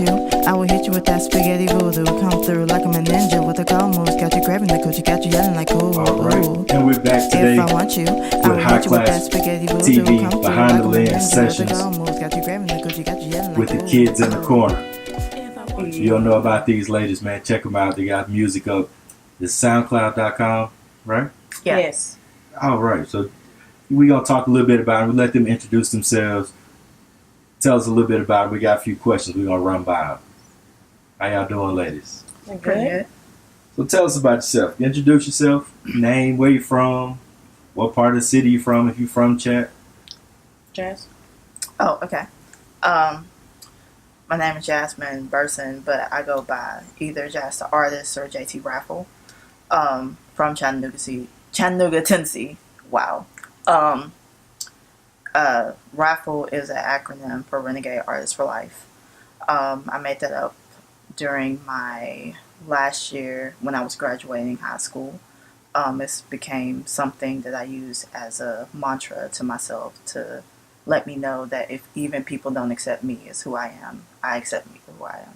you, I will hit you with that spaghetti voodoo. Come through like I'm a ninja with the cold moves. Got you grabbing the coochie, got you yelling like ooh. Alright, and we're back today If I want you, I will hit you with that spaghetti voodoo. TV Come through behind like the I'm a lens ninja sessions with the cold moves. Got you grabbing the coochie, got you yelling like with the ooh. kids in the corner. You don't know about these ladies, man. Check them out. They got music up. It's SoundCloud.com, right? Yeah. Yes. All right. So we're going to talk a little bit about them. We let them introduce themselves. Tell us a little bit about it. We got a few questions we're going to run by them. How y'all doing, ladies? Good. So tell us about yourself. Introduce yourself. Name, where you from, what part of the city you from, if you from, chat. Jazz? Oh, okay. My name is Jasmine Burson, but I go by either Jazz the Artist or JT Raffle. From Chattanooga, Tennessee. Wow. Raffle is an acronym for Renegade Artists for Life. I made that up during my last year when I was graduating high school. It became something that I use as a mantra to myself to let me know that if even people don't accept me as who I am, I accept me for who I am.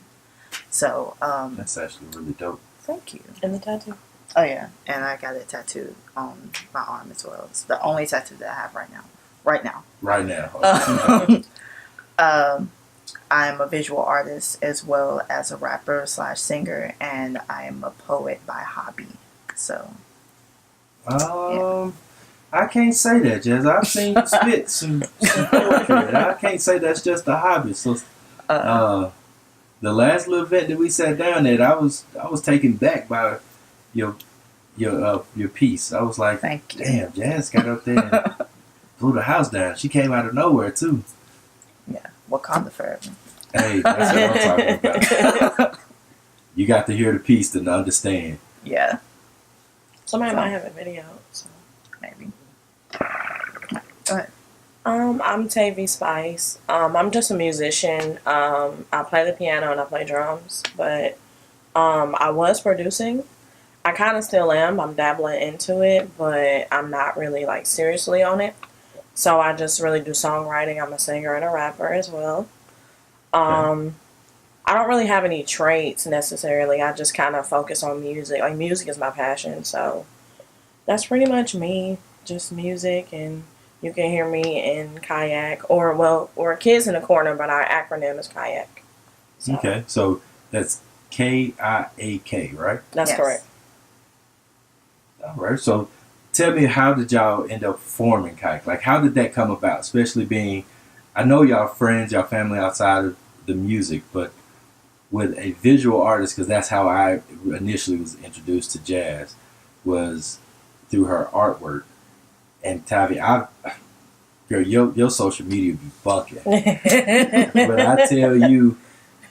So That's actually really dope. thank you. And the tattoo? Oh yeah, and I got it tattooed on my arm as well. It's the only tattoo that I have right now. Right now. I am a visual artist as well as a rapper / singer, and I am a poet by hobby. So I can't say that, Jazz. I've seen you spit some poetry. I can't say that's just a hobby. So, the last little event that we sat down at, I was taken back by your piece. I was like, thank you. damn, Jazz got up there and blew the house down. She came out of nowhere too. Yeah, Wakanda forever. Hey, that's what I'm talking about. You got to hear the piece to understand. Yeah, Somebody might have a video, so. maybe. Go ahead. I'm Tavy Spice. I'm just a musician. I play the piano and I play drums, but I was producing. I kind of still am. I'm dabbling into it, but I'm not really like seriously on it. So I just really do songwriting. I'm a singer and a rapper as well. I don't really have any traits necessarily. I just kind of focus on music. Like music is my passion, so that's pretty much me. Just music, and you can hear me in Kayak or KidzInAKorner, but our acronym is Kayak. So, Okay, so that's KIAK, right? that's Yes. correct. All right. So tell me, how did y'all end up forming Kayak? Like, how did that come about? Especially being, I know y'all friends, y'all family outside of the music, but with a visual artist, because that's how I initially was introduced to Jazz, was through her artwork. And Tavi, girl, your social media be bucking. But I tell you,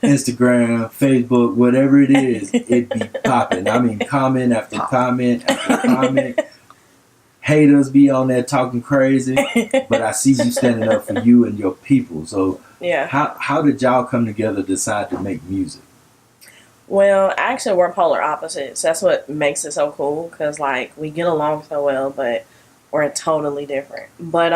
Instagram, Facebook, whatever it is, it be popping. I mean, comment after comment after comment. Haters be on there talking crazy, but I see you standing up for you and your people. So Yeah. how did y'all come together to decide to make music? Well, actually, we're polar opposites. That's what makes it so cool, because like we get along so well, but we're totally different. But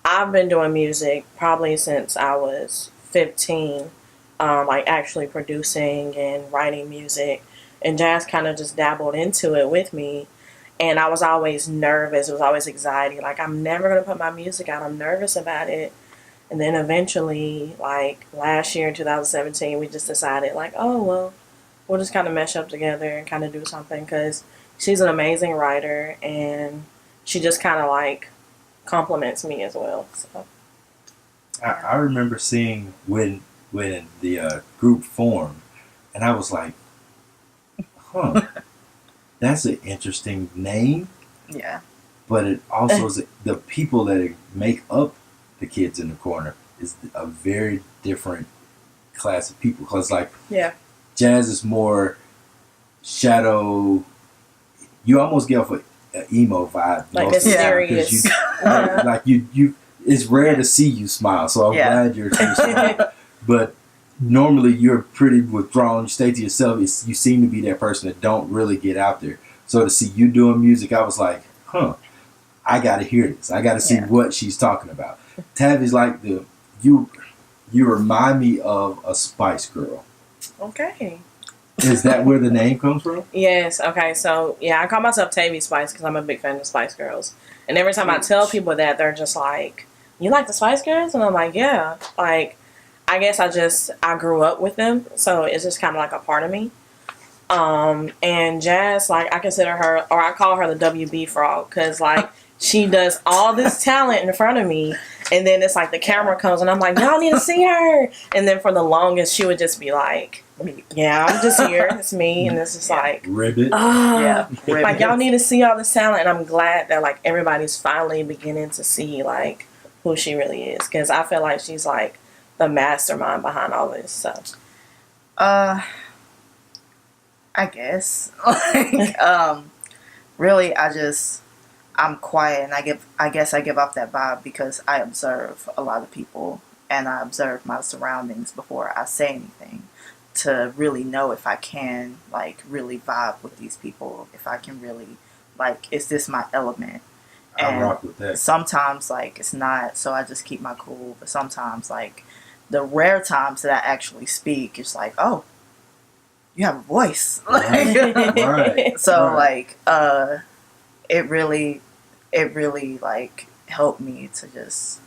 I've been doing music probably since I was 15, like actually producing and writing music, and Jazz kind of just dabbled into it with me. And I was always nervous. It was always anxiety. Like, I'm never going to put my music out. I'm nervous about it. And then eventually, like last year in 2017, we just decided, like, oh, well, we'll just kind of mesh up together and kind of do something, because she's an amazing writer and she just kind of like compliments me as well. So. I remember seeing when the group formed, and I was like, huh, that's an interesting name. Yeah. But it also is the people that make up the Kids in the Corner is a very different class of people. Because, like, Yeah. Jazz is more shadow. You almost get off an emo vibe. Like most of the time, 'cause mysterious. you, like you. It's rare to see you smile, so I'm glad you're smiling. But normally you're pretty withdrawn. You stay to yourself. You seem to be that person that don't really get out there. So to see you doing music, I was like, huh, I got to hear this. I got to see what she's talking about. Tavi's like you remind me of a Spice Girl. Okay. Is that where the name comes from? Yes. Okay. So yeah, I call myself Tavy Spice because I'm a big fan of Spice Girls. And every time I tell people that, they're just like, "You like the Spice Girls?" And I'm like, "Yeah." Like, I guess I grew up with them, so it's just kind of like a part of me. And Jazz, like, I consider her, or I call her the WB frog, because like she does all this talent in front of me, and then it's like the camera comes, and I'm like, "Y'all need to see her." And then for the longest, she would just be like, "Yeah, I'm just here. It's me," and it's just like, Ribbit. Yeah. like y'all need to see all this talent, and I'm glad that like everybody's finally beginning to see like who she really is, because I feel like she's like the mastermind behind all this. So, I guess. Like, really, I'm quiet, and I guess I give off that vibe because I observe a lot of people, and I observe my surroundings before I say anything to really know if I can, like, really vibe with these people, if I can really, like, is this my element? I rock with that. Sometimes, like, it's not, so I just keep my cool, but sometimes, like, the rare times that I actually speak, it's like, oh, you have a voice. Right. So, Right. like, it really, like, helped me to just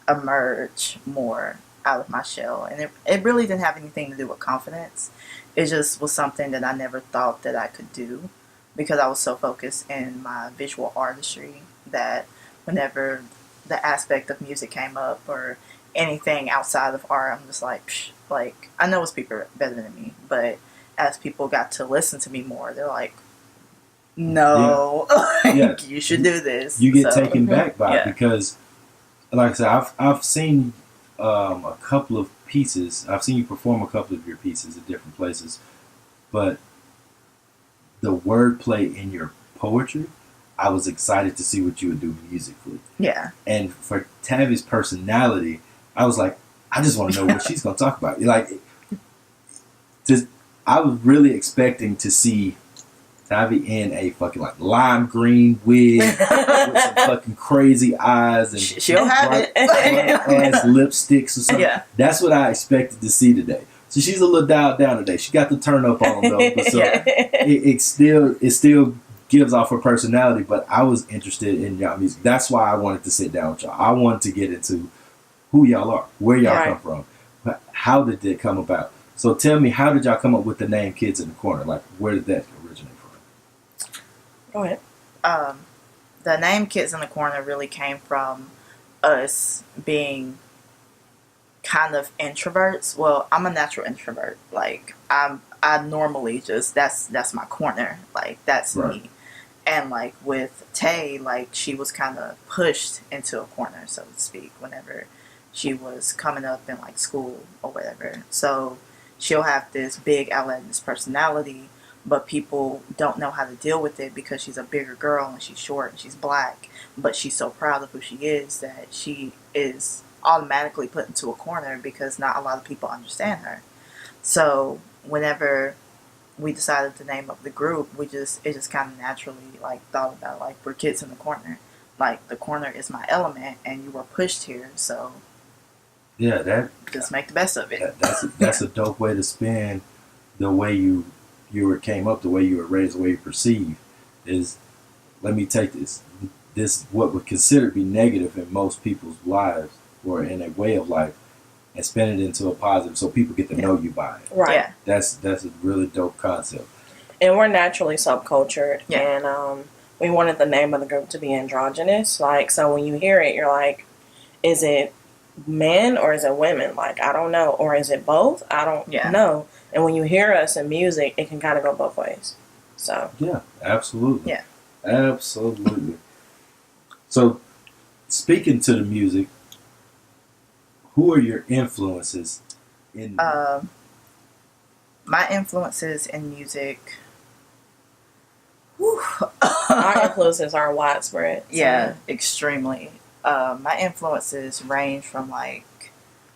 emerge more out of my shell. And it really didn't have anything to do with confidence. It just was something that I never thought that I could do because I was so focused in my visual artistry that whenever the aspect of music came up or anything outside of art, I'm just like, psh, like, I know it's people better than me, but as people got to listen to me more, they're like, no, Yeah. you should do this. You get So, taken back by it yeah. because, like I said, I've seen a couple of pieces. I've seen you perform a couple of your pieces at different places, but the wordplay in your poetry, I was excited to see what you would do musically. Yeah. And for Tavi's personality, I was like, I just want to know what she's going to talk about. Like, I was really expecting to see Tavi in a fucking like lime green wig with some fucking crazy eyes and She'll have it. ass lipsticks or something. Yeah. That's what I expected to see today. So she's a little dialed down today. She got the turn up on though, but so Yeah. it still gives off her personality. But I was interested in y'all music. That's why I wanted to sit down with y'all. I wanted to get into who y'all are, where y'all Right. come from, how did it come about. So tell me, how did y'all come up with the name Kids in the Corner? Like, where did that originate from? Go ahead. The name Kids in the Corner really came from us being kind of introverts. Well, I'm a natural introvert. Like, I normally just, that's my corner. Like, that's Right. me. And like with Tay, like she was kind of pushed into a corner, so to speak, whenever she was coming up in like school or whatever. So she'll have this big outlandish personality, but people don't know how to deal with it because she's a bigger girl and she's short and she's black, but she's so proud of who she is that she is automatically put into a corner because not a lot of people understand her. So whenever we decided the name of the group, it just kind of naturally like thought about like we're kids in the corner. Like the corner is my element and you were pushed here, so Yeah, that just make the best of it. that's a dope way to spin the way you came up, the way you were raised, the way you perceive is. Let me take this what would consider be negative in most people's lives or in a way of life, and spin it into a positive, so people get to know you by it. Right. Yeah. That's a really dope concept. And we're naturally subcultured, Yeah. and we wanted the name of the group to be androgynous. Like, so when you hear it, you're like, is it men or is it women? Like, I don't know. Or is it both? I don't know. And when you hear us in music, it can kind of go both ways. So Yeah, absolutely. Yeah. Absolutely. So, speaking to the music, who are your influences in? My influences in music. our influences are widespread. So. Yeah, extremely. My influences range from like,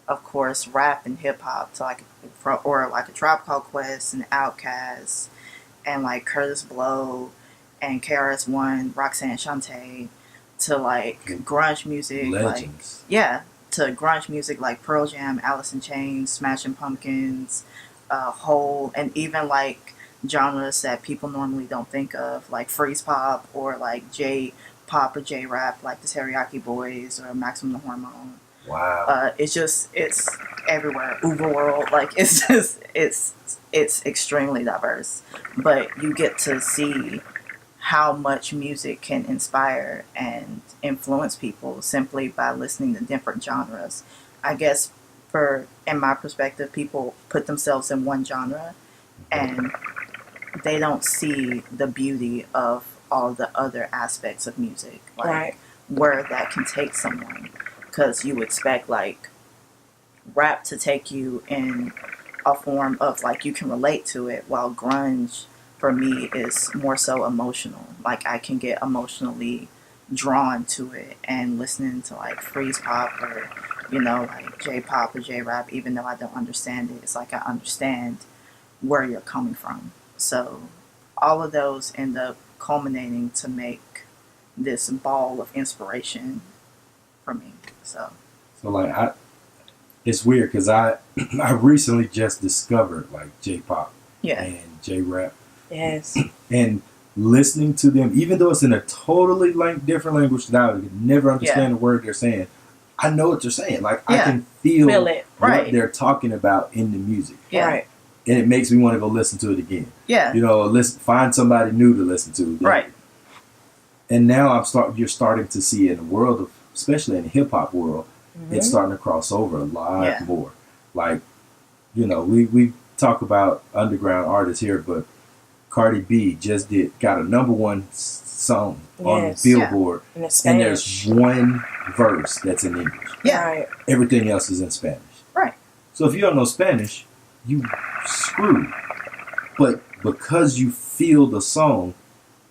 of course, rap and hip hop to like, or like a Tribe Called Quest and Outkast, and like Curtis Blow, and KRS-One, Roxanne Shante, to like grunge music, Legends. like to grunge music like Pearl Jam, Alice in Chains, Smashing Pumpkins, Hole, and even like genres that people normally don't think of, like freeze pop or like J pop or J rap, like the Teriyaki Boys or Maximum Hormone. Wow. It's everywhere. Uber World, like it's extremely diverse. But you get to see how much music can inspire and influence people simply by listening to different genres. I guess in my perspective, people put themselves in one genre and they don't see the beauty of all the other aspects of music, like Right. where that can take someone. Because you expect like rap to take you in a form of like you can relate to it, while grunge for me is more so emotional. Like I can get emotionally drawn to it, and listening to like freeze pop or like J pop or J rap, even though I don't understand it, it's like I understand where you're coming from. So all of those end up culminating to make this ball of inspiration for me. So like it's weird because I recently just discovered like J-pop yeah, and J-rap, Yes. and listening to them, even though it's in a totally different language that I would never understand Yeah. a word they're saying, I know what they're saying. Like I Yeah. can feel it. what Right. they're talking about in the music, yeah, Right. and it makes me want to go listen to it again. yeah, Find somebody new to listen to. right, And now you're starting to see in the world of, especially in the hip hop world, it's starting to cross over a lot Yeah. more. Like, we talk about underground artists here, but Cardi B just got a number one song on Yes. Billboard, And it's and Spanish. there's one verse that's in English. yeah, Right. Everything else is in Spanish. Right. So if you don't know Spanish, you screwed. But because you feel the song,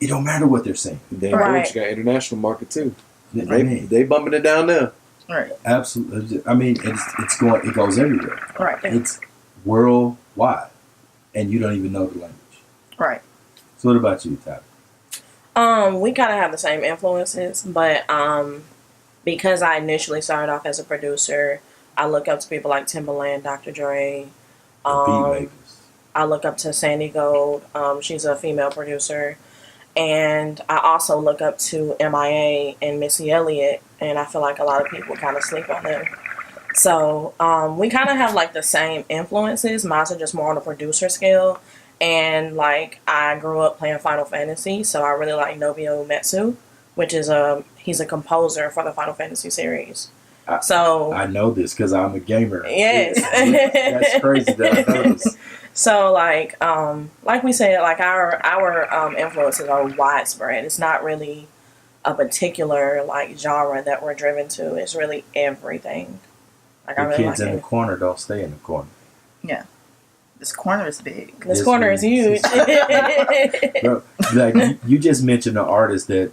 it don't matter what they're saying. Then Right. you got international market too. I They mean, they bumping it down there. right, absolutely. I mean, it goes everywhere. right, It's worldwide, and you don't even know the language. right. So what about you, Tyler? We kind of have the same influences, but because I initially started off as a producer, I look up to people like Timbaland, Dr. Dre. The beat makers. I look up to Sandy Gold. She's a female producer. And I also look up to MIA and Missy Elliott, and I feel like a lot of people kind of sleep on them. So we kind of have like the same influences. Mine are just more on a producer scale. And like I grew up playing Final Fantasy, so I really like Nobuo Uematsu, which is he's a composer for the Final Fantasy series. So I know this because I'm a gamer. yes, That's crazy that I know this. So like we said, like our influences are widespread. It's not really a particular like genre that we're driven to. It's really everything. Like I The really kids like in the it. corner don't stay in the corner. Yeah, this corner is big. This Yes, corner is it huge. is. Bro, like you just mentioned an artist that,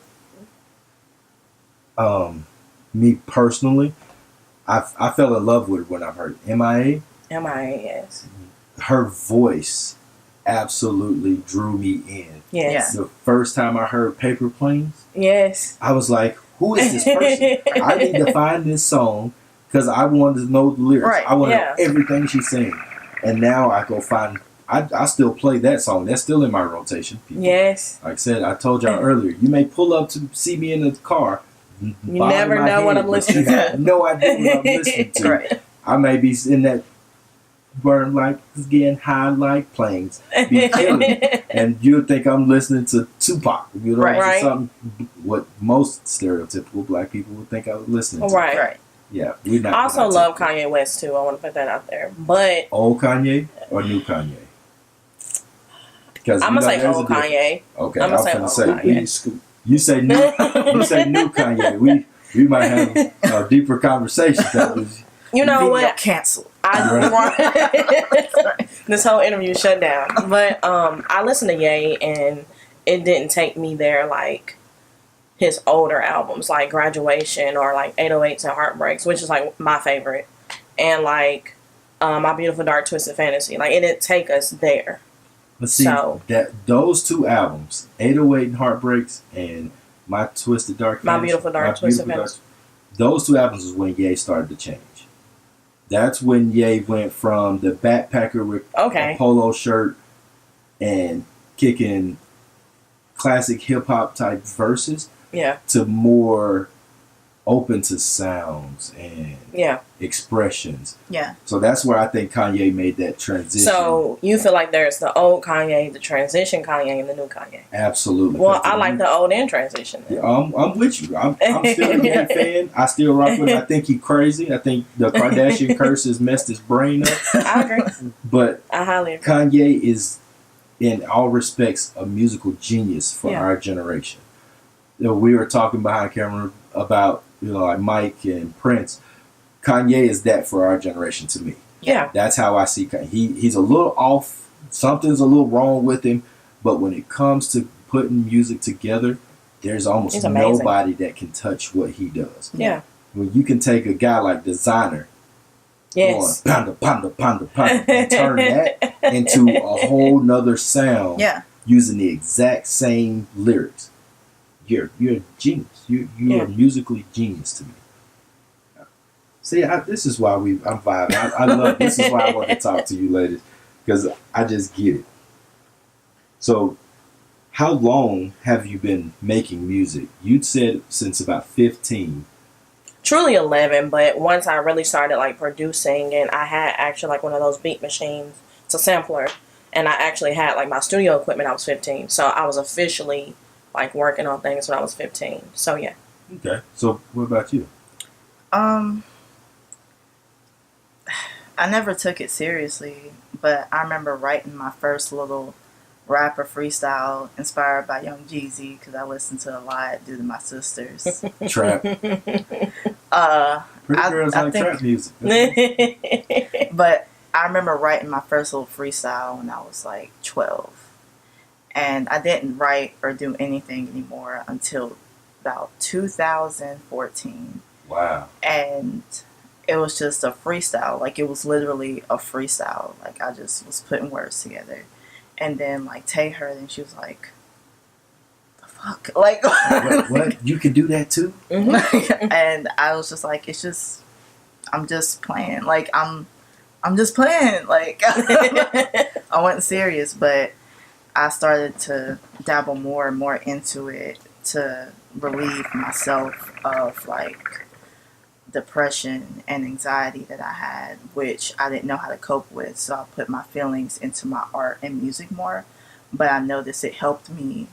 me personally, I fell in love with when I heard MIA. MIA, yes. Her voice absolutely drew me in. Yes. The first time I heard Paper Planes, Yes. I was like, who is this person? I need to find this song because I wanted to know the lyrics. Right, I want to yeah. know everything she's saying. And now I go find, I still play that song. That's still in my rotation. People. Yes. Like I said, I told y'all earlier, you may pull up to see me in the car. You never know what I'm listening to. You have no idea what I'm listening to. Right, I may be in that burn like getting high like planes, be killing it. And you'll think I'm listening to Tupac, Right. something what most stereotypical black people would think I was listening to. Right. right. Yeah, we're not. I also we're not love typical. Kanye West too. I want to put that out there. But Old Kanye or new Kanye? Because I'm gonna say old Kanye. Okay, I'm I'm gonna say gonna old say Kanye. We scoop. you say new. You say new Kanye. We might have a deeper conversation. That was You know Video what? canceled. This whole interview shut down. But I listened to Ye, and it didn't take me there like his older albums, like Graduation or like 808s and Heartbreaks, which is like my favorite, and like My Beautiful Dark Twisted Fantasy. Like it didn't take us there. But see, So- that those two albums, 808 and Heartbreaks and My Twisted Dark My Fantasy, Beautiful Dark Twisted Beautiful Fantasy. those two albums was when Ye started to change. That's when Ye went from the backpacker with a polo shirt and kicking classic hip hop type verses to more open to sounds and expressions. Yeah. So that's where I think Kanye made that transition. So you feel like there's the old Kanye, the transition Kanye, and the new Kanye. Absolutely. Well, I like the old and transition. Yeah, I'm with you. I'm still a Ye fan. I still rock with him. I think he's crazy. I think the Kardashian curse has messed his brain up. I agree. But I highly agree. Kanye is, in all respects, a musical genius for our generation. You know, we were talking behind camera about, you know, like Mike and Prince. Kanye is that for our generation to me. Yeah. That's how I see Kanye. He's a little off. Something's a little wrong with him. But when it comes to putting music together, there's almost nobody that can touch what he does. Yeah. When you can take a guy like Designer, yes, going, panda, and turn that into a whole nother sound using the exact same lyrics. You're a genius. You're a musically genius to me. See, this is why I'm vibing. I love. This is why I want to talk to you, ladies, because I just get it. So, how long have you been making music? You'd said since about 15. Truly 11, but once I really started like producing, and I had actually like one of those beat machines, it's a sampler, and I actually had like my studio equipment. I was 15, so I was officially like working on things when I was 15. So yeah. Okay. So what about you? I never took it seriously, but I remember writing my first little rapper freestyle inspired by Young Jeezy because I listened to a lot due to my sisters. Trap. Pretty girls like trap music. But I remember writing my first little freestyle when I was like 12. And I didn't write or do anything anymore until about 2014. Wow. And it was just a freestyle. Like, it was literally a freestyle. Like, I just was putting words together. And then, like, Tay heard it and she was like, the fuck? Like, what? You can do that too? Mm-hmm. And I was just like, I'm just playing. Like, I'm just playing. Like, I wasn't serious, but I started to dabble more and more into it to relieve myself of, like, depression and anxiety that I had, which I didn't know how to cope with. So I put my feelings into my art and music more. But I noticed it helped me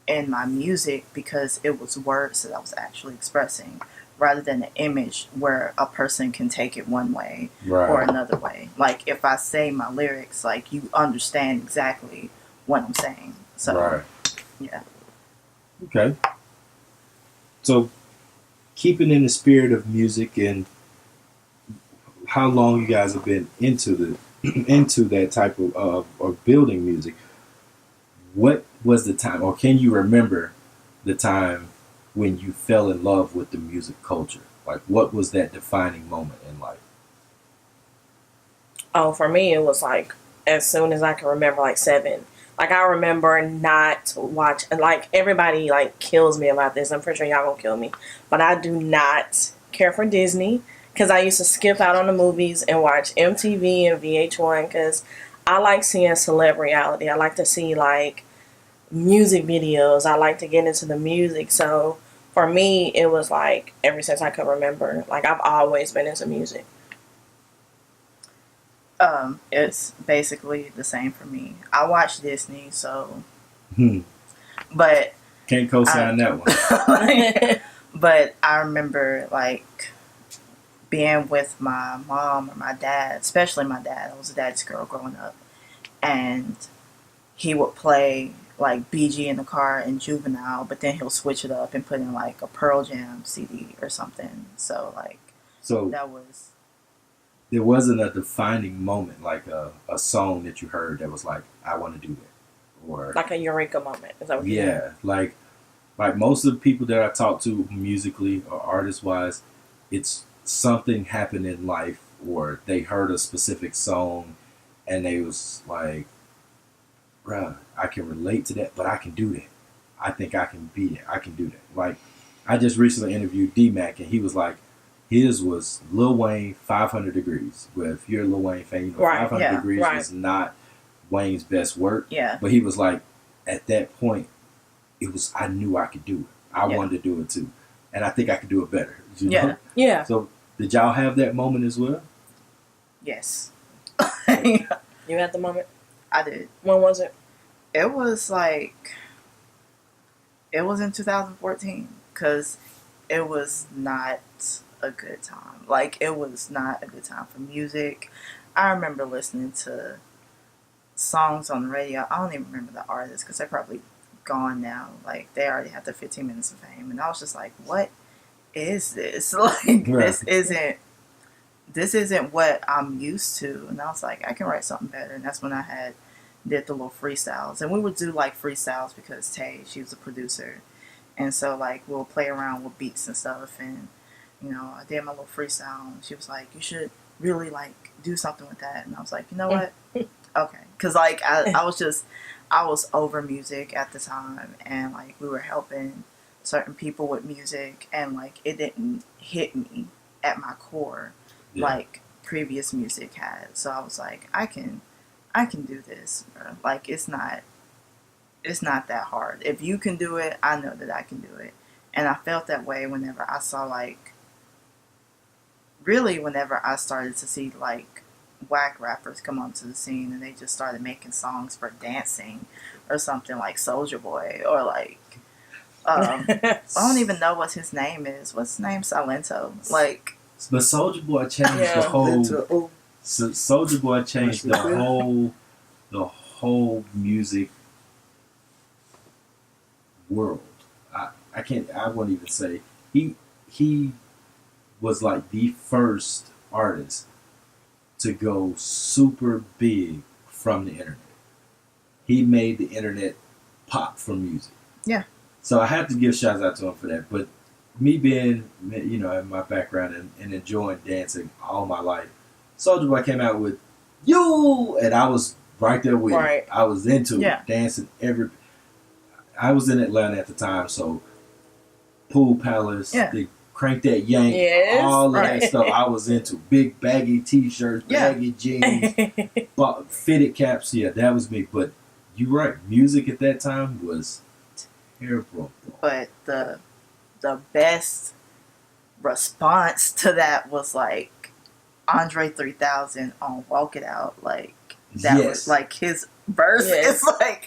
in my music because it was words that I was actually expressing rather than an image where a person can take it one way or another way. Like, if I say my lyrics, like, you understand exactly what I'm saying. So, yeah. Okay. So, keeping in the spirit of music, and how long you guys have been into that type of building music, what was the time, or can you remember the time when you fell in love with the music culture? Like, what was that defining moment in life? Oh, for me, it was like as soon as I can remember, like 7. Like, I remember not watching, like, everybody, like, kills me about this. I'm pretty sure y'all gonna kill me. But I do not care for Disney because I used to skip out on the movies and watch MTV and VH1 because I like seeing celeb reality. I like to see, like, music videos. I like to get into the music. So, for me, it was, like, ever since I could remember. Like, I've always been into music. It's basically the same for me. I watch Disney, so but can't co-sign that one. But I remember, like, being with my mom or my dad, especially my dad. I was a dad's girl growing up, and he would play like BG in the car and Juvenile, but then he'll switch it up and put in like a Pearl Jam CD or something. So that was. There wasn't a defining moment, like a song that you heard that was like, I want to do that, or like a eureka moment. Is that what you mean? like most of the people that I talk to musically or artist wise, it's something happened in life, or they heard a specific song, and they was like, bruh, I can relate to that, but I can do that. I think I can be that. I can do that. Like, I just recently interviewed D-Mac, and he was like, his was Lil Wayne 500 Degrees. Where if you're a Lil Wayne fan, you know Right, 500 yeah, Degrees right. was not Wayne's best work. Yeah. But he was like, at that point, it was, I knew I could do it. I Yeah. wanted to do it too. And I think I could do it better. You Yeah. know? Yeah. So did y'all have that moment as well? Yes. You had the moment? I did. When was it? It was like, it was in 2014 because it was not a good time. Like, it was not a good time for music. I remember listening to songs on the radio. I don't even remember the artists because they're probably gone now. Like, they already had their 15 minutes of fame. And I was just like, what is this? Like, Right. this isn't what I'm used to. And I was like, I can write something better. And that's when I did the little freestyles. And we would do like freestyles because Tay, she was a producer. And so like we'll play around with beats and stuff. And, you know, I did my little freestyle. And she was like, you should really like do something with that. And I was like, you know what? Okay. Because like I was over music at the time. And like we were helping certain people with music. And like it didn't hit me at my core. Yeah. Like previous music had. So I was like, I can do this, bro. Like it's not that hard. If you can do it, I know that I can do it. And I felt that way whenever I saw whenever I started to see like whack rappers come onto the scene and they just started making songs for dancing or something like Soulja Boy or like I don't even know what his name is. What's his name? Silento. Like, but Soulja Boy changed Yeah. the whole. Oh, Soulja Boy changed the whole music world. I won't even say he was like the first artist to go super big from the internet. He made the internet pop from music. Yeah. So I have to give shouts out to him for that. But me being, you know, in my background and enjoying dancing all my life, Soulja Boy came out with "You," and I was right there with Right. it. I was into Yeah. it, dancing I was in Atlanta at the time, so Pool Palace, Yeah. they Crank That Yank, Yes, all of right. that stuff I was into. Big baggy t-shirts, Yeah. baggy jeans, fitted caps. Yeah, that was me. But you're right, music at that time was terrible. but the best response to that was like Andre 3000 on "Walk It Out." Like that Yes. was like his verse. Yes. It's like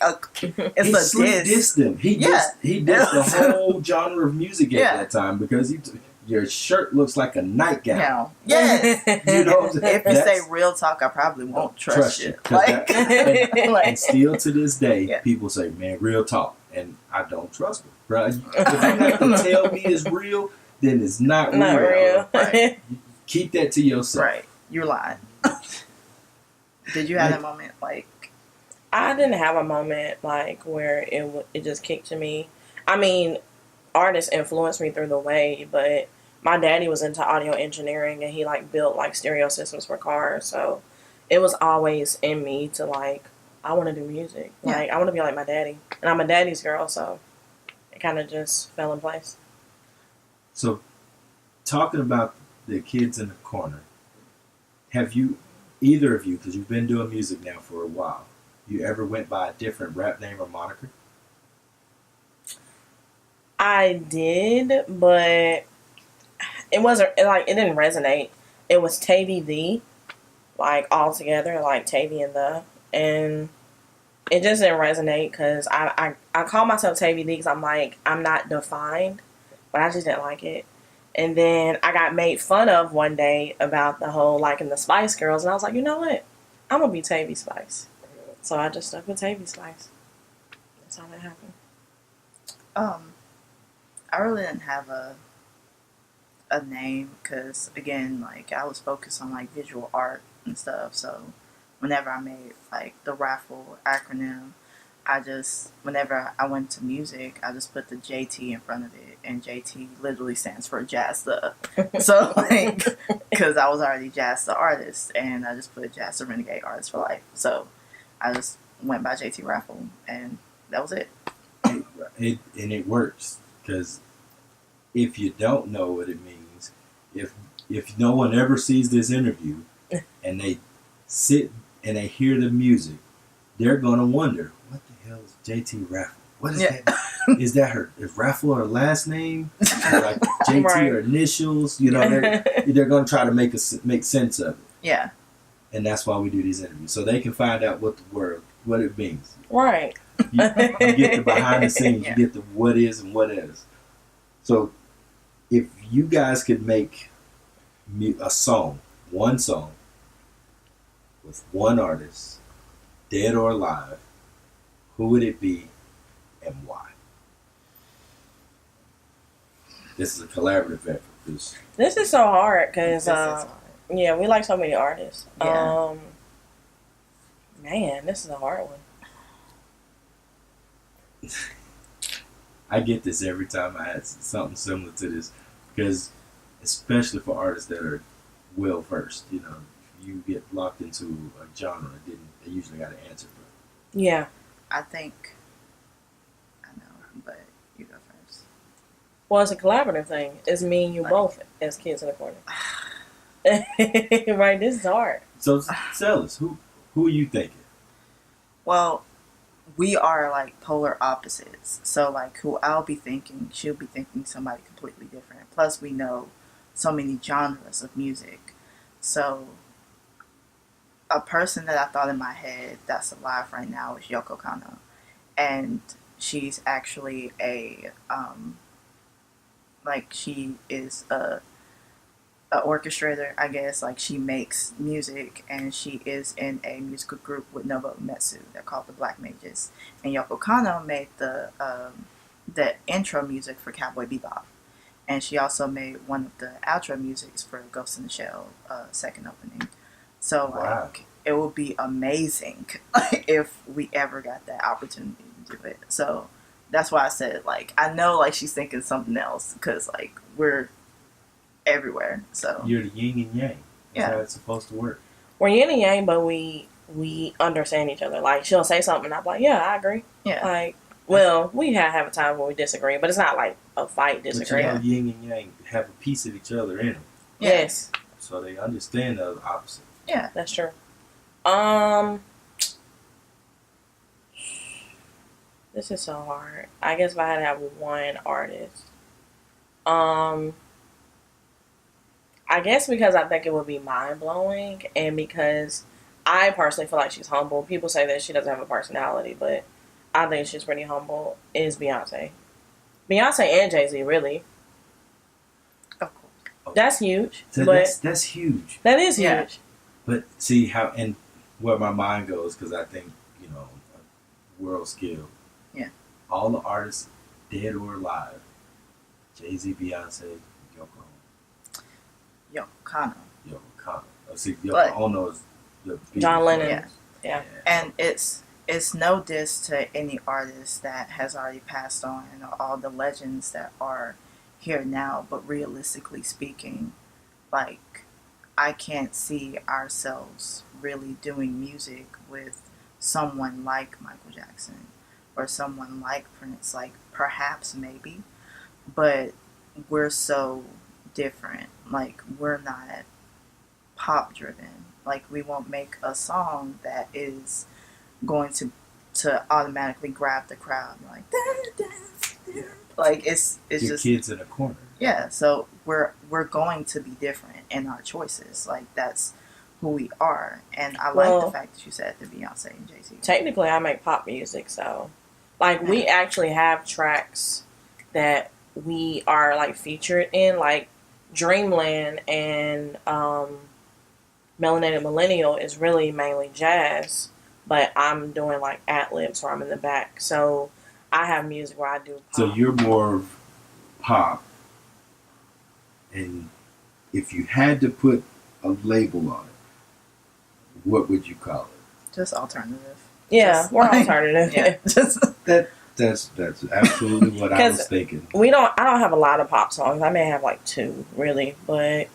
it's He a sleep diss. dissed them. He Yeah. dissed the whole genre of music at Yeah. that time because your shirt looks like a nightgown. Now, yes. You know what I'm saying? If you say That's- real talk, I probably won't trust Trust you. you, 'cause Like, and like, still to this day, Yeah. people say, "Man, real talk," and I don't trust them, bro. If you have to tell me it's real, then it's not Not real. Right. Keep that to yourself. right, you're lying. Did you have that moment? Like, I didn't have a moment like where it just kicked to me. I mean, artists influenced me through the way, but my daddy was into audio engineering and he like built like stereo systems for cars, so it was always in me to like I want to do music. Yeah. Like I want to be like my daddy, and I'm a daddy's girl, so it kind of just fell in place. So, talking about the Kids in the Corner, have you, either of you, because you've been doing music now for a while, you ever went by a different rap name or moniker? I did, but it wasn't like it didn't resonate. It was Tavy the, like all together, like Tavy and the, and it just didn't resonate because I call myself Tavy D because I'm like I'm not defined, but I just didn't like it. And then I got made fun of one day about the whole liking the Spice Girls, and I was like, you know what, I'm gonna be Tavy Spice. So I just stuck with Tavy Spice. That's how that happened. I really didn't have a name because again, like I was focused on like visual art and stuff. So whenever I made like the raffle acronym, whenever I went to music, I just put the JT in front of it, and JT literally stands for Jazz the. So like, because I was already Jazz the artist, and I just put Jazz the Renegade Artist for Life. So I just went by JT Raffle, and that was it. And it works because if you don't know what it means, if no one ever sees this interview and they sit and they hear the music, they're gonna wonder, what the hell is JT Raffle? What is that? Is that her? Is Raffle her last name? Or like JT Right. or initials? You know, they're gonna try to make sense of it, Yeah. and that's why we do these interviews, so they can find out what it means. Right. You get the behind the scenes, Yeah. you get the what is and what is. So if you guys could make a song, one song, with one artist, dead or alive, who would it be and why? This is a collaborative effort. This is so hard because, This is hard. yeah, we like so many artists. Yeah. Man, this is a hard one. I get this every time I had something similar to this, because especially for artists that are well versed, you know, you get locked into a genre, they usually got an answer for it. Yeah. I think I know, but you go first. Well, it's a collaborative thing. It's me and you both as kids in the corner. Right, this is hard. So tell us, who are you thinking? Well, we are like polar opposites. So like who I'll be thinking, she'll be thinking somebody completely different. Plus we know so many genres of music. So a person that I thought in my head that's alive right now is Yoko Kanno. And she's actually she is a orchestrator, I guess. Like she makes music, and she is in a musical group with Nobuo Uematsu. They're called the Black Mages. And Yoko Kanno made the intro music for Cowboy Bebop, and she also made one of the outro musics for Ghost in the Shell second opening. So Wow. like it would be amazing if we ever got that opportunity to do it. So that's why I said, like, I know like she's thinking something else, because like we're everywhere. So You're the yin and yang. That's Yeah. how it's supposed to work. We're yin and yang, but we understand each other. Like, she'll say something, and I'm like, yeah, I agree. yeah, Like, well, we have a time where we disagree, but it's not like a fight But you disagree. know, yin and yang have a piece of each other in them, yeah. Yes, so they understand the opposite. Yeah. that's true. This is so hard. I guess if I had to have one artist, I guess because I think it would be mind blowing, and because I personally feel like she's humble. People say that she doesn't have a personality, but I think she's pretty humble. Is Beyonce, and Jay-Z, really? Of course. That's huge. So but that's huge. that is Yeah. huge. But see how and where my mind goes, because I think, you know, world scale. Yeah. All the artists, dead or alive, Jay-Z, Beyonce, Yoko Yoko Kanno. Kanno. See, Yoko But- Ono is the John Lennon. Yeah. Yeah. And it's no diss to any artist that has already passed on, and all the legends that are here now, but realistically speaking, like, I can't see ourselves really doing music with someone like Michael Jackson or someone like Prince. Like, perhaps, maybe, but we're so different. Like, we're not pop driven. Like, we won't make a song that is going to automatically grab the crowd. Like, like it's Your just, kids in a corner. yeah. So we're going to be different in our choices. Like, that's who we are. And I like Well- the fact that you said the Beyonce and Jay-Z. Technically, I make pop music, so like we actually have tracks that we are like featured in, like Dreamland and Melanated Millennial is really mainly jazz, but I'm doing like ad-libs where I'm in the back. So I have music where I do pop. So you're more of pop, and if you had to put a label on it, what would you call it? Just alternative. yeah, just we're like- alternative. Yeah. Just That's absolutely what I was thinking. I don't have a lot of pop songs. I may have like 2 really, but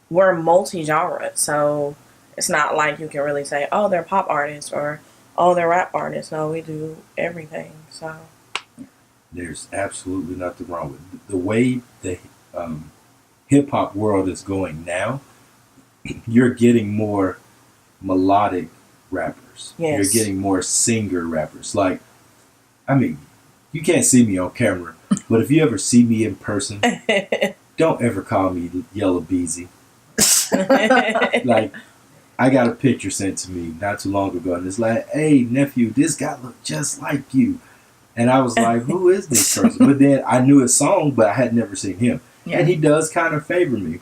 we're multi-genre, so it's not like you can really say, oh, they're pop artists or oh, they're rap artists. No, we do everything. So yeah. I don't know. Yeah. What about you? There's absolutely nothing wrong with it. The way the hip hop world is going now. You're getting more melodic rappers. Yes. You're getting more singer rappers. Like, I mean, you can't see me on camera, but if you ever see me in person, don't ever call me Yellow Beezy. Like, I got a picture sent to me not too long ago, and it's like, hey, nephew, this guy looked just like you. And I was like, who is this person? But then I knew his song, but I had never seen him. Yeah. And he does kind of favor me.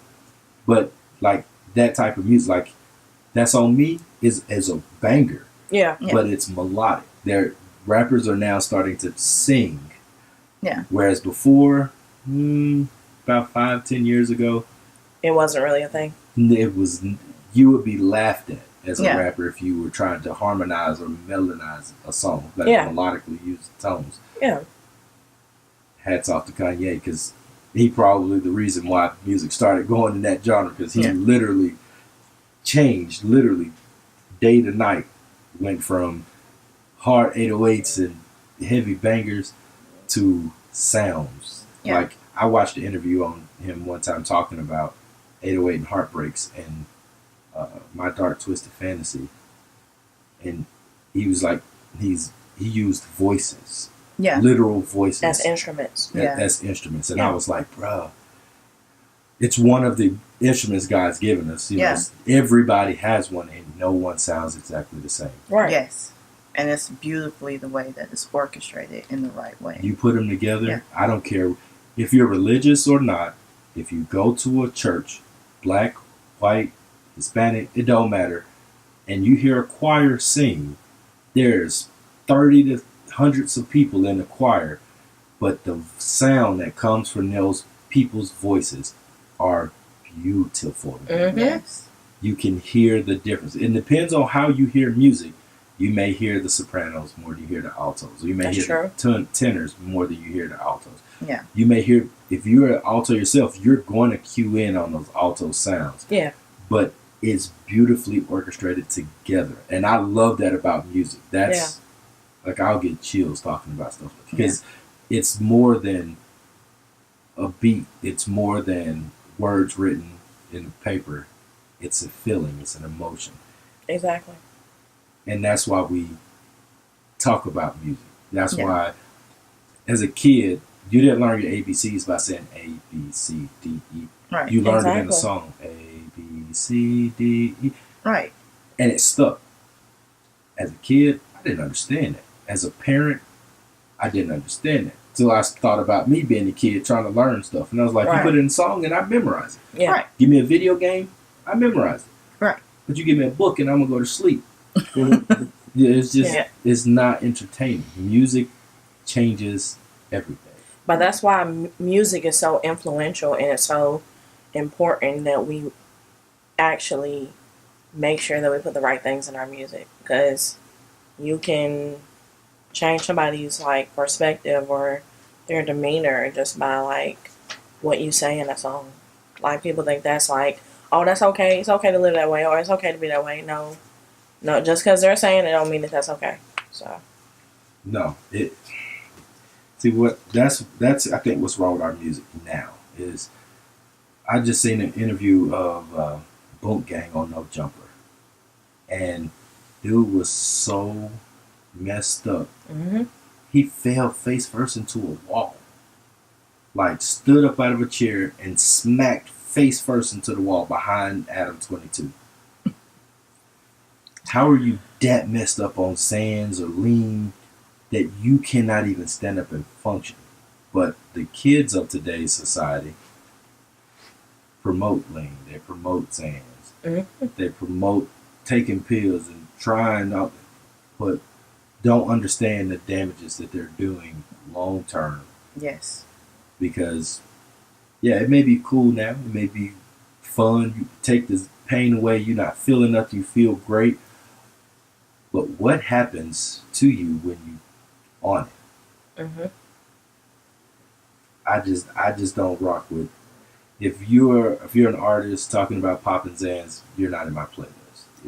But, like, that type of music, like, That's On Me is a banger, Yeah. but it's melodic. Rappers are now starting to sing. Yeah. Whereas before, about 5-10 years ago, It wasn't really a thing. it was, you would be laughed at as a Yeah. rapper if you were trying to harmonize or melodize a song, like Yeah. melodically use tones. Yeah. Hats off to Kanye, because he probably the reason why music started going in that genre, because he Yeah. literally changed, literally day to night, went from hard 808s and heavy bangers to sounds. Yeah. Like, I watched an interview on him one time talking about 808 and Heartbreaks and My Dark Twisted Fantasy, and he was like, he used voices, Yeah. literal voices As instruments. Yeah. as instruments, and Yeah. I was like, bruh, it's one of the instruments God's given us. You Yeah. know, everybody has one, and no one sounds exactly the same. Right. Yes. And it's beautifully the way that it's orchestrated in the right way. You put them together. Yeah. I don't care if you're religious or not. If you go to a church, black, white, Hispanic, it don't matter, and you hear a choir sing, there's 30 to hundreds of people in the choir, but the sound that comes from those people's voices are beautiful. Mm-hmm. Yes. You can hear the difference. It depends on how you hear music. You may hear the sopranos more than you hear the altos. You may That's hear the tenors more than you hear the altos. Yeah. You may hear, if you're an alto yourself, you're going to cue in on those alto sounds. Yeah. But it's beautifully orchestrated together. And I love that about music. That's, like, I'll get chills talking about stuff. Because it's more than a beat. It's more than words written in the paper. It's a feeling. It's an emotion. Exactly. And that's why we talk about music. That's Yeah. why, as a kid, you didn't learn your ABCs by saying A, B, C, D, E. Right. You learned it in a Exactly. song. A, B, C, D, E. Right. And it stuck. As a kid, I didn't understand it. As a parent, I didn't understand it. Till I thought about me being a kid trying to learn stuff. And I was like, Right. you put it in a song and I memorize it. Yeah. Right. Give me a video game, I memorize it. Right. But you give me a book and I'm going to go to sleep. Yeah, it's just, Yeah. it's not entertaining. Music changes everything. But that's why music is so influential and it's so important that we actually make sure that we put the right things in our music, because you can change somebody's like perspective or their demeanor just by like what you say in a song. Like, people think that's like, oh, that's okay. It's okay to live that way, or it's okay to be that way. No, just because they're saying it don't mean that that's okay. So No, see what that's I think what's wrong with our music now is, I just seen an interview of Boot Gang on No Jumper, and dude was so messed up. mm-hmm. He fell face first into a wall, like stood up out of a chair and smacked face first into the wall behind Adam 22. How are you that messed up on sands or lean that you cannot even stand up and function? But the kids of today's society promote lean, they promote sands, Mm-hmm. they promote taking pills and trying out, but don't understand the damages that they're doing long term. Yes. Because, yeah, it may be cool now, it may be fun, you take this pain away, you're not feeling nothing, you feel great. But what happens to you when you on it? Mm-hmm. I just don't rock with. If you're an artist talking about pop and Zans, you're not in my playlist.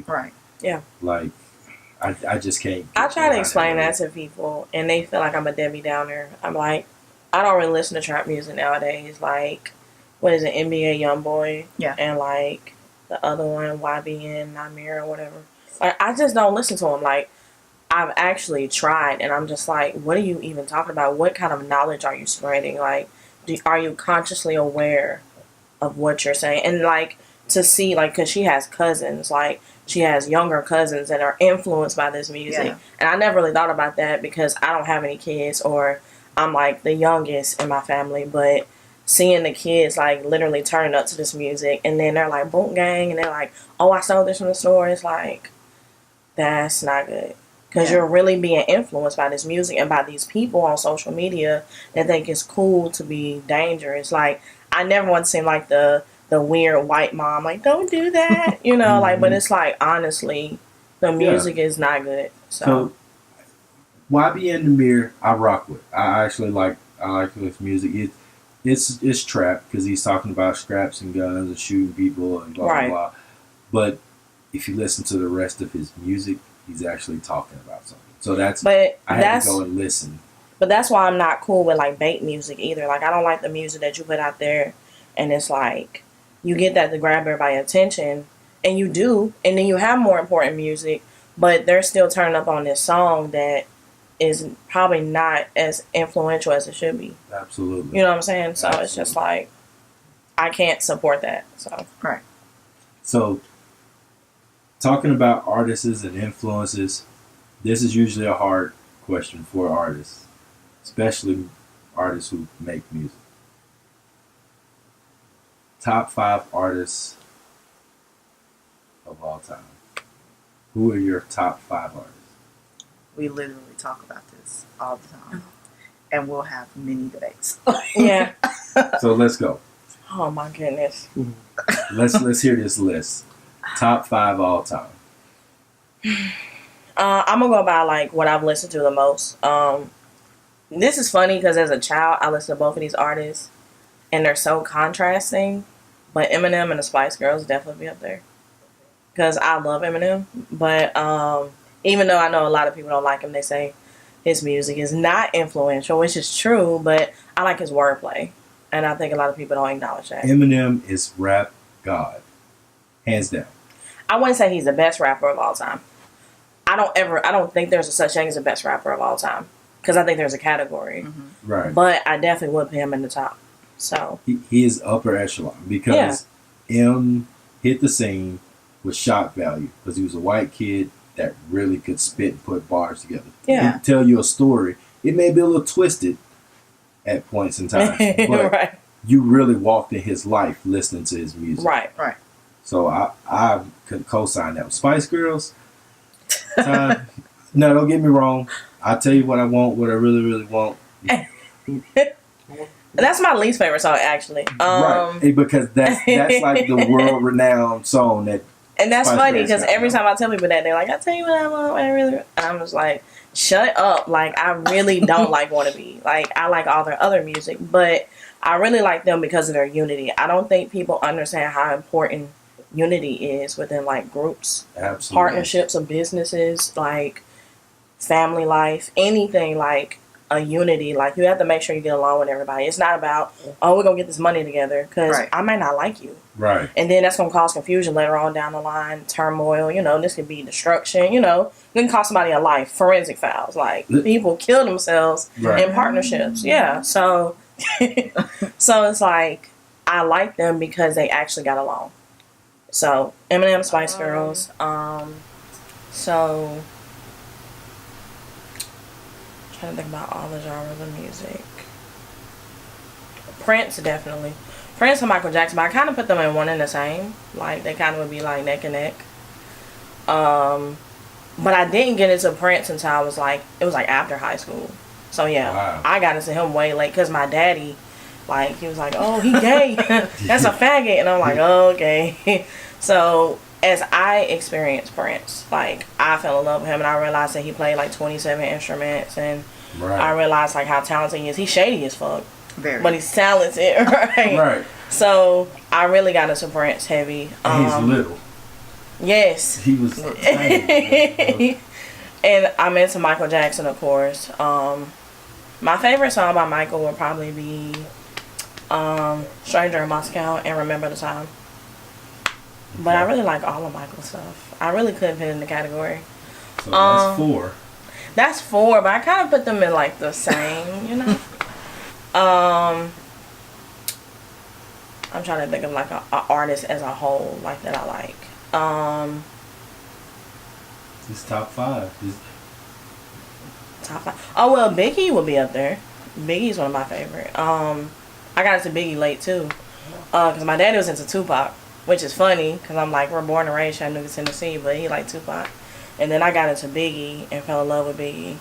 Right. Like, I just can't. I get try to behind explain it. that to people, and they feel like I'm a Debbie Downer. I'm like, I don't really listen to trap music nowadays. Like, what is it, NBA YoungBoy? Yeah. And like the other one, YBN, Namir or whatever. Like, I just don't listen to them. Like, I've actually tried, and I'm just like, what are you even talking about? What kind of knowledge are you spreading? Like, are you consciously aware of what you're saying? And like, to see, like, because she has cousins, like, she has younger cousins that are influenced by this music. Yeah. And I never really thought about that because I don't have any kids, or I'm like the youngest in my family. But seeing the kids like literally turning up to this music, and then they're like boom gang, and they're like, oh, I stole this from the store. It's like, that's not good. Because you're really being influenced by this music and by these people on social media that think it's cool to be dangerous. Like, I never want to seem like the weird white mom, like, don't do that, you know, like, but it's like, honestly, the music is not good. So YBN the Mirror, I rock with. I actually like his music. It's trap because he's talking about scraps and guns and shooting people and blah blah blah. But if you listen to the rest of his music, he's actually talking about something. So I had to go and listen. But that's why I'm not cool with like bait music either. Like, I don't like the music that you put out there, and it's like you get that to grab everybody's attention, and you do, and then you have more important music, but they're still turning up on this song that is probably not as influential as it should be. Absolutely. You know what I'm saying? So Absolutely. It's just like, I can't support that. So Right. So, talking about artists and influences, this is usually a hard question for artists, especially artists who make music. Top 5 artists of all time. Who are your top 5 artists? We literally talk about this all the time, and we'll have many debates. yeah. So let's go. Oh my goodness. Let's hear this list. Top 5 all time. I'm gonna go by like what I've listened to the most. This is funny because as a child, I listened to both of these artists, and they're so contrasting. But Eminem and the Spice Girls definitely be up there because I love Eminem. But even though I know a lot of people don't like him, they say his music is not influential, which is true. But I like his wordplay, and I think a lot of people don't acknowledge that. Eminem is rap god, hands down. I wouldn't say he's the best rapper of all time. I don't think there's a such thing as the best rapper of all time because I think there's a category. Mm-hmm. Right. But I definitely would put him in the top. So he is upper echelon because M hit the scene with shock value because he was a white kid that really could spit and put bars together. Yeah. He could tell you a story. It may be a little twisted at points in time, but right. you really walked in his life listening to his music. Right. So I could co-sign that. Spice Girls, no, don't get me wrong. I'll tell you what I want, what I really, really want. That's my least favorite song, actually. Right, because that's like the world-renowned song that. And that's Spice funny Girls because got, every you know? time I tell people that, they're like, "I tell you what I want, what I really." And I'm just like, "Shut up!" Like, I really don't like Wannabe. Like, I like all their other music, but I really like them because of their unity. I don't think people understand how important unity is within like groups, Absolutely. partnerships of businesses, like family life, anything like a unity. Like, you have to make sure you get along with everybody. It's not about, oh, we're gonna get this money together because I might not like you. Right. And then that's going to cause confusion later on down the line, turmoil, you know, this could be destruction, you know, it can cost somebody a life, forensic files, like people kill themselves in partnerships. Yeah. So, so it's like, I like them because they actually got along. So Eminem, Spice Girls, so I'm trying to think about all the genres of music. Prince, definitely. Prince and Michael Jackson, but I kind of put them in one and the same. Like, they kind of would be like neck and neck. But I didn't get into Prince until I was like, it was like after high school. So yeah, wow. I got into him way late because my daddy, like, he was like, oh, he gay. That's a faggot. And I'm like, oh, okay. So as I experienced Prince, like, I fell in love with him, and I realized that he played like 27 instruments, and I realized like how talented he is. He's shady as fuck. Very. But he's talented, right? Right. So I really got into Prince heavy. And he's little. Yes. He was tiny. And I'm into Michael Jackson, of course. My favorite song by Michael would probably be Stranger in Moscow and Remember the Time. But I really like all of Michael's stuff. I really couldn't fit in the category. So that's 4. That's 4, but I kind of put them in like the same, you know. I'm trying to think of like a artist as a whole, like that I like. This top 5. Top 5. Oh well, Biggie would be up there. Biggie's one of my favorite. I got into Biggie late too, cause my daddy was into Tupac, which is funny, cause I'm like, we're born and raised in Chattanooga, Tennessee, but he liked Tupac, and then I got into Biggie and fell in love with Biggie.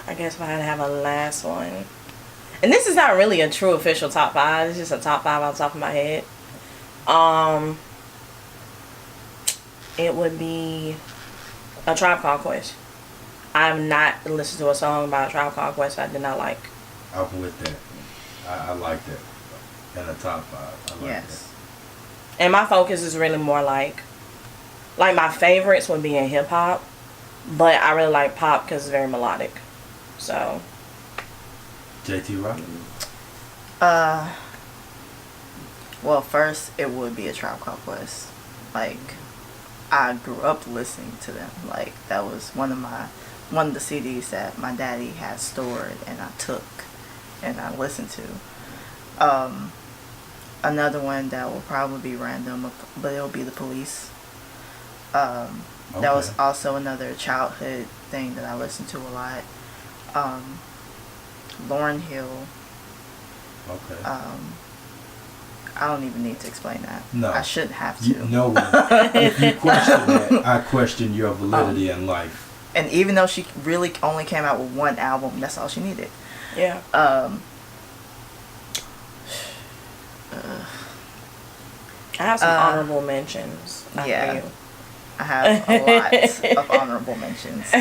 I guess if I had to have a last one, and this is not really a true official top 5, it's just a top 5 off the top of my head. It would be A Tribe Called Quest. I have not listened to a song by A Tribe Called Quest I did not like. I'm with that. I like that. In the top 5. I like Yes. that. And my focus is really more like my favorites would be in hip hop, but I really like pop because it's very melodic. So. JT Rock? Well, first it would be A Tribe Called Quest. Like, I grew up listening to them. Like, that was one of the CDs that my daddy had stored and I took and I listened to. Another one that will probably be random, but it'll be The Police. That was also another childhood thing that I listened to a lot. Lauryn Hill. Okay. I don't even need to explain that. No. I shouldn't have to. If you question that, I question your validity in life. And even though she really only came out with one album, that's all she needed. Yeah. I have some honorable mentions. Yeah. For you. I have a lot of honorable mentions.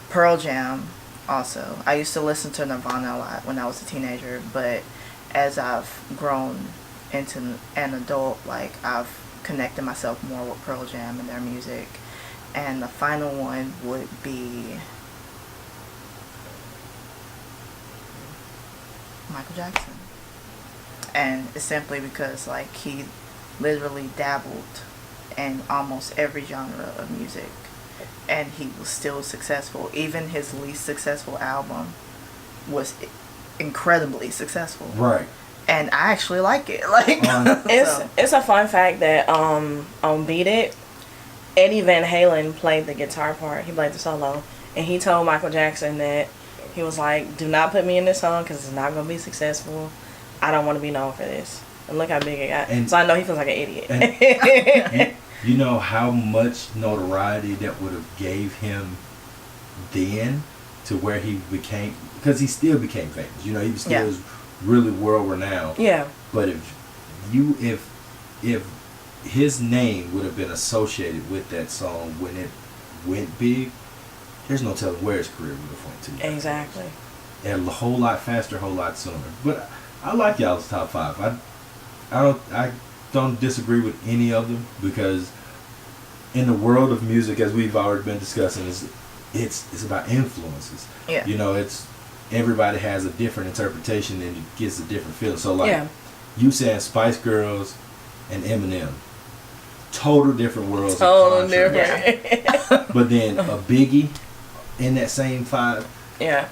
Pearl Jam, also. I used to listen to Nirvana a lot when I was a teenager, but as I've grown into an adult, like, I've connected myself more with Pearl Jam and their music. And the final one would be Michael Jackson. And it's simply because, like, he literally dabbled in almost every genre of music, and he was still successful. Even his least successful album was incredibly successful. Right. And I actually like it. Like, It's a fun fact that on Beat It, Eddie Van Halen played the guitar part. He played the solo, and he told Michael Jackson that he was like, "Do not put me in this song because it's not gonna be successful. I don't want to be known for this." And look how big it got. And, so I know he feels like an idiot. you know how much notoriety that would have gave him then to where he became, because he still became famous. You know, he still was really world renowned. Yeah. But if his name would have been associated with that song when it went big, there's no telling where his career would have went to. Exactly. And a whole lot faster, a whole lot sooner. But I like y'all's top 5. I don't disagree with any of them, because in the world of music, as we've already been discussing, it's about influences. Yeah. You know, everybody has a different interpretation and it gets a different feel. So like you saying Spice Girls and Eminem, total different worlds. Total different. Yeah. But then a Biggie in that same 5. Yeah.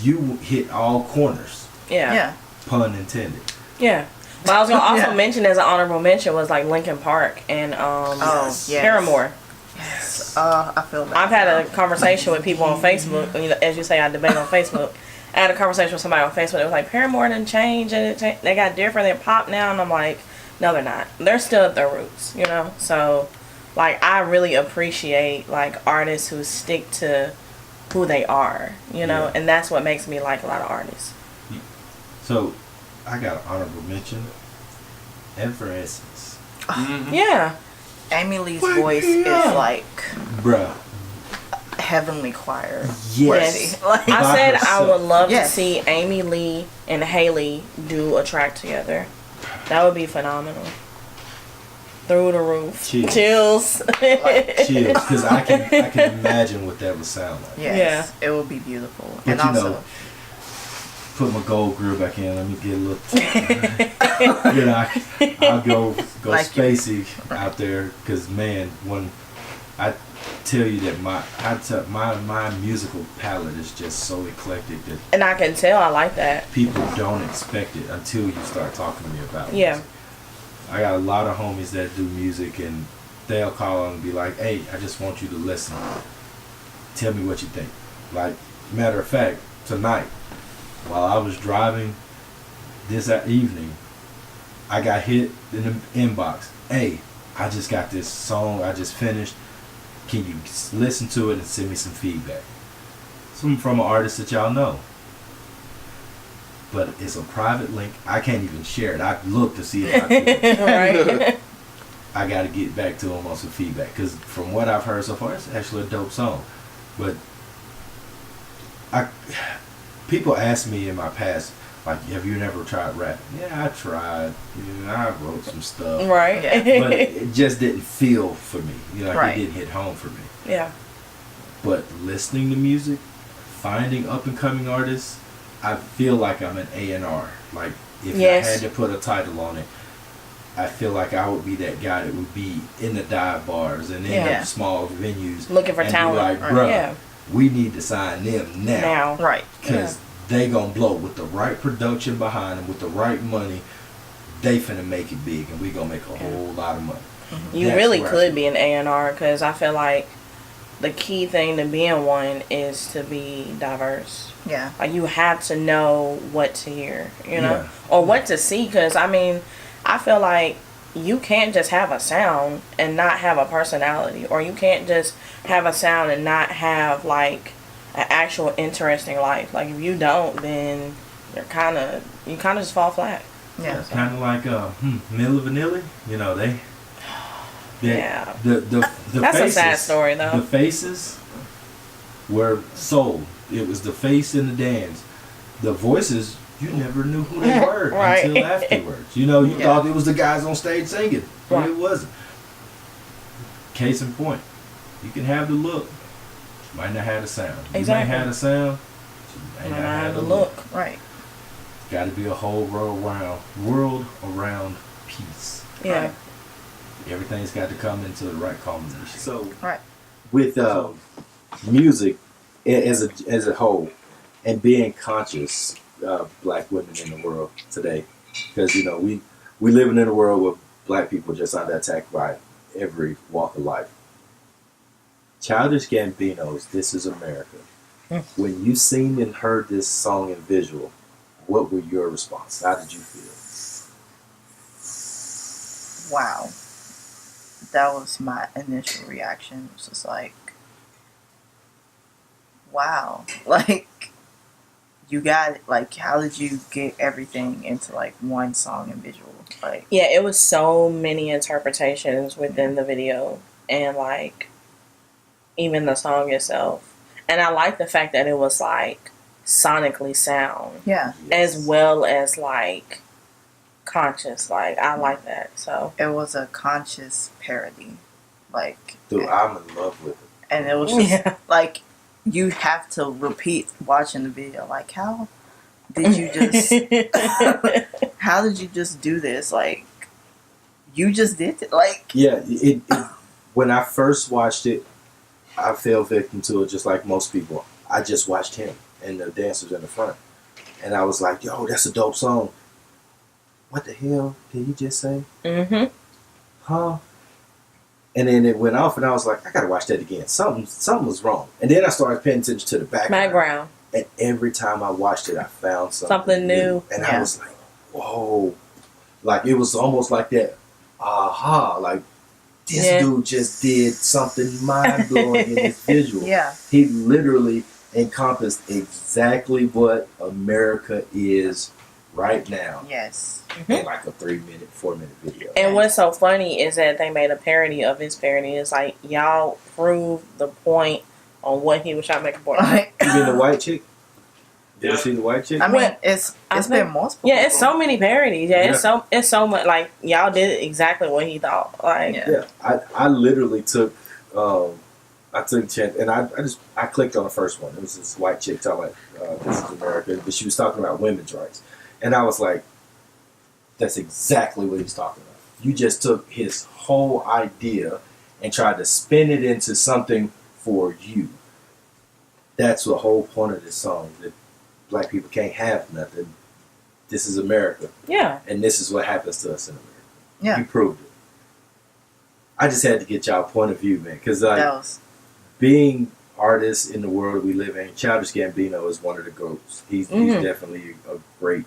You hit all corners. Yeah. Yeah. Pun intended. Yeah. But I was gonna also mention as an honorable mention was like Linkin Park and Paramore. Yes. I feel that. I've had a conversation with people on Facebook. You know, as you say, I debate on Facebook. I had a conversation with somebody on Facebook. It was like, Paramore didn't change, and they got different. They're pop now, and I'm like, no, they're not. They're still at their roots, you know. So, like, I really appreciate like artists who stick to who they are, you know, and that's what makes me like a lot of artists. So, I got an honorable mention. Evanescence. Yeah. Amy Lee's voice is like Bruh. heavenly choir. Yes. Like, I said I would love Yes. to see Amy Lee and Haley do a track together. That would be phenomenal. through the roof. Chills. Chills. Chills, because I can imagine what that would sound like. Yes, it will be beautiful. But and you also, know, put my gold grill back in. Let me get a little. You know, I'll go Like spacey out there because man, when I tell you that my musical palette is just so eclectic that And I can tell I like that. people don't expect it until you start talking to me about it. Yeah. I got a lot of homies that do music and they'll call and be like, hey, I just want you to listen. Tell me what you think. Like, matter of fact, tonight, while I was driving this evening, I got hit in the inbox. Hey, I just got this song I just finished. Can you listen to it and send me some feedback? Some from an artist that y'all know. But it's a private link. I can't even share it. I looked to see if I could. Right. I got to get back to him on some feedback because from what I've heard so far, it's actually a dope song. But people ask me in my past, like, have you never tried rapping? Yeah, I tried. You know, I wrote some stuff. Right. But it just didn't feel for me. You know, like Right. it didn't hit home for me. Yeah. But listening to music, finding up and coming artists, I feel like I'm an A&R. Like if Yes. I had to put a title on it, I feel like I would be that guy that would be in the dive bars and in Yeah. the small venues Looking for and talent. be like, Right. bruh, Yeah. we need to sign them now. right. Because they gonna blow with the right production behind them, with the right money. They finna make it big, and we gonna make a whole lot of money. You That's really where I could feel. be an A&R because I feel like the key thing to being one is to be diverse. Yeah. Like you have to know what to hear, you know, Yeah. or what to see. Because I mean, I feel like you can't just have a sound and not have a personality, or you can't just have a sound and not have like an actual interesting life. Like if you don't, then you kind of just fall flat. Yeah. Kind of like Milli Vanilli. You know Yeah. The That's faces, a sad story though. The faces were sold. It was the face and the dance. The voices, you never knew who they were Right. until afterwards. You know, you Yeah. thought it was the guys on stage singing, but Right. it wasn't. Case in point, you can have the look, you might not have the sound. You Exactly. might have the sound, you might not have the look. Right. Got to be a whole world around peace. Yeah. Right. Everything's got to come into the right combination. So Right. with music as a whole, and being conscious black women in the world today, because you know we living in a world where black people just under attack by every walk of life. Childish Gambino's "This Is America." When you seen and heard this song in visual, what were your response? How did you feel? Wow. That was my initial reaction. It was just like, wow. Like, you got it. Like, how did you get everything into, like, one song and visual? Like, Yeah, it was so many interpretations within the video and like even the song itself. And I like the fact that it was like sonically sound yeah. as well as like conscious. Like I like that. So It was a conscious parody. Like, Dude, I'm in love with it. and it was just, yeah. like, you have to repeat watching the video. Like, how did you just, how did you just do this? Like, you just did it. Like, Yeah, it when I first watched it, I fell victim to it just like most people. I just watched him and the dancers in the front. And I was like, yo, that's a dope song. What the hell did he just say? Mhm. Huh? And then it went off and I was like, I gotta watch that again. Something was wrong. And then I started paying attention to the background. And every time I watched it, I found something new. And Yeah. I was like, whoa. Like, it was almost like that, aha, like, this Yeah. dude just did something mind-blowing in his visual. yeah. He literally encompassed exactly what America is right now Yes. in like a 3-minute, 4-minute video. And what's so funny is that they made a parody of his parody. It's like y'all proved the point on what he was trying to make a point. Like, You mean the white chick? Did you see the white chick? I mean, Well, it's I been think- multiple. Yeah, it's people. so many parodies. Yeah, Yeah. it's so much. Like y'all did exactly what he thought. Like Yeah. Yeah, I literally took I took a chance and I clicked on the first one. It was this white chick talking about this is America, but she was talking about women's rights, and I was like, that's exactly what he's talking about. You just took his whole idea and tried to spin it into something for you. That's the whole point of this song, that black people can't have nothing. This is America, yeah, and this is what happens to us in America. Yeah. You proved it. I just had to get y'all point of view, man, because like That was being artists in the world we live in, Childish Gambino is one of the goats. He's Mhm. definitely a great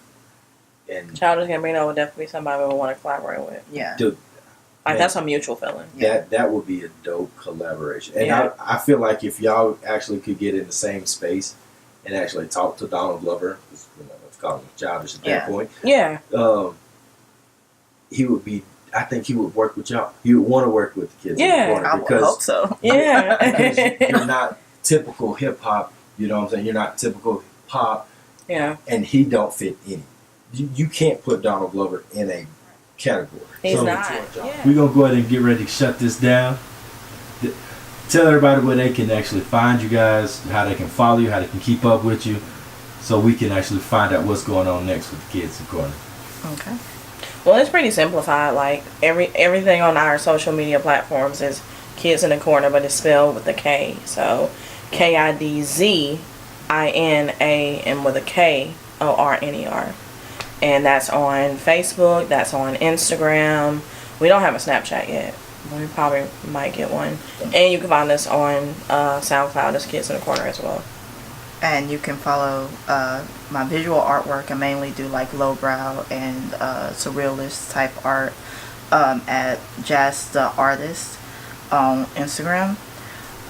and Childish Gambino would definitely be somebody we would want to collaborate with. yeah. dude, Like man, that's a mutual feeling. Yeah. that would be a dope collaboration. And Yeah. I feel like if y'all actually could get in the same space and actually talk to Donald Glover, 'cause, let's call him Childish at that Yeah. point, Yeah, he would be. I think he would work with y'all. He would want to work with the kids. in the Yeah. corner I would because hope so. yeah. because you're not typical hip hop. You know what I'm saying? You're not typical pop, yeah. and he don't fit any. You can't put Donald Glover in a category. He's So- not. Yeah. We're going to go ahead and get ready to shut this down. Tell everybody where they can actually find you guys, how they can follow you, how they can keep up with you, so we can actually find out what's going on next with the Kids in Corner. Okay. Well, it's pretty simplified. Like everything on our social media platforms is Kids in the Corner, but it's spelled with a K. So KidzINA and with a KORNER. And that's on Facebook. That's on Instagram. We don't have a Snapchat yet. We probably might get one. And you can find us on SoundCloud as Kids in the Corner as well. And you can follow my visual artwork. I mainly do like lowbrow and surrealist type art at Jazz the Artist on Instagram.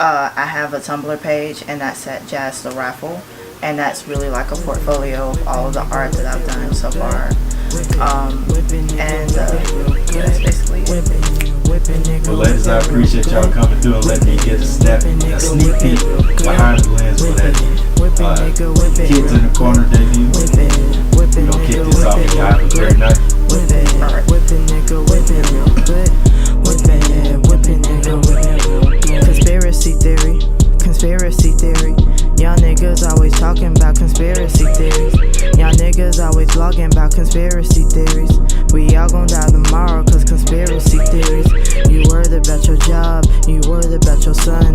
I have a Tumblr page, and that's at Jazz the Raffle, and that's really like a portfolio of all of the art that I've done so far. That's basically it. Well, ladies, I appreciate y'all coming through and letting me get a sneak peek behind the lens for that Kids in the Corner debut. We're going to kick this off and y'all have a great night. Conspiracy theory. Y'all niggas always talking about conspiracy theories. Y'all niggas always blogging about conspiracy theories. We all gon' die tomorrow cause conspiracy theories. You worried about your job, you worried about your son.